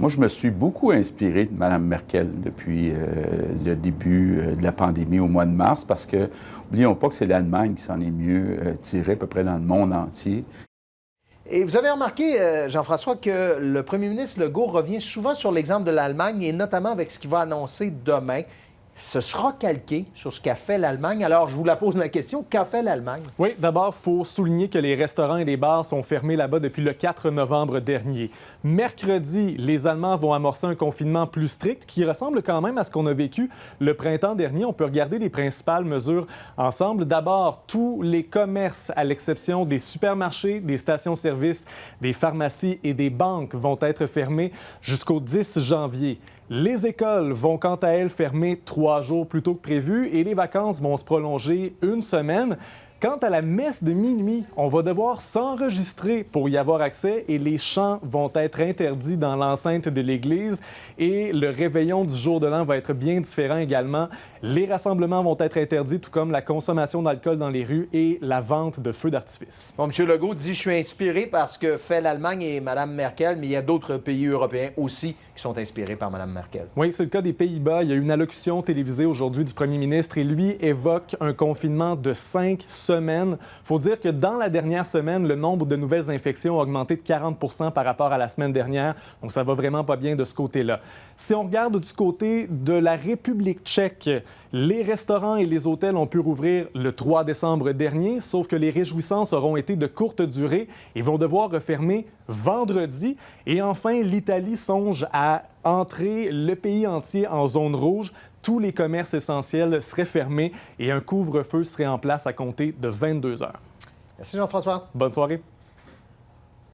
Moi, je me suis beaucoup inspiré de Mme Merkel depuis le début de la pandémie au mois de mars, parce que, n'oublions pas que c'est l'Allemagne qui s'en est mieux tirée à peu près dans le monde entier. Et vous avez remarqué, Jean-François, que le premier ministre Legault revient souvent sur l'exemple de l'Allemagne, et notamment avec ce qu'il va annoncer demain. Ce sera calqué sur ce qu'a fait l'Allemagne. Alors, je vous la pose la question, qu'a fait l'Allemagne? Oui, d'abord, il faut souligner que les restaurants et les bars sont fermés là-bas depuis le 4 novembre dernier. Mercredi, les Allemands vont amorcer un confinement plus strict qui ressemble quand même à ce qu'on a vécu le printemps dernier. On peut regarder les principales mesures ensemble. D'abord, tous les commerces, à l'exception des supermarchés, des stations-service, des pharmacies et des banques, vont être fermés jusqu'au 10 janvier. Les écoles vont quant à elles fermer 3 jours plus tôt que prévu et les vacances vont se prolonger une semaine. Quant à la messe de minuit, on va devoir s'enregistrer pour y avoir accès et les chants vont être interdits dans l'enceinte de l'église et le réveillon du jour de l'an va être bien différent également. Les rassemblements vont être interdits, tout comme la consommation d'alcool dans les rues et la vente de feux d'artifice. Bon, M. Legault dit « Je suis inspiré par ce que fait l'Allemagne et Mme Merkel », mais il y a d'autres pays européens aussi qui sont inspirés par Mme Merkel. Oui, c'est le cas des Pays-Bas. Il y a eu une allocution télévisée aujourd'hui du premier ministre et lui évoque un confinement de 5 semaines. Il faut dire que dans la dernière semaine, le nombre de nouvelles infections a augmenté de 40 % par rapport à la semaine dernière. Donc, ça va vraiment pas bien de ce côté-là. Si on regarde du côté de la République tchèque, les restaurants et les hôtels ont pu rouvrir le 3 décembre dernier, sauf que les réjouissances auront été de courte durée et vont devoir refermer vendredi. Et enfin, l'Italie songe à entrer le pays entier en zone rouge. Tous les commerces essentiels seraient fermés et un couvre-feu serait en place à compter de 22 heures. Merci Jean-François. Bonne soirée.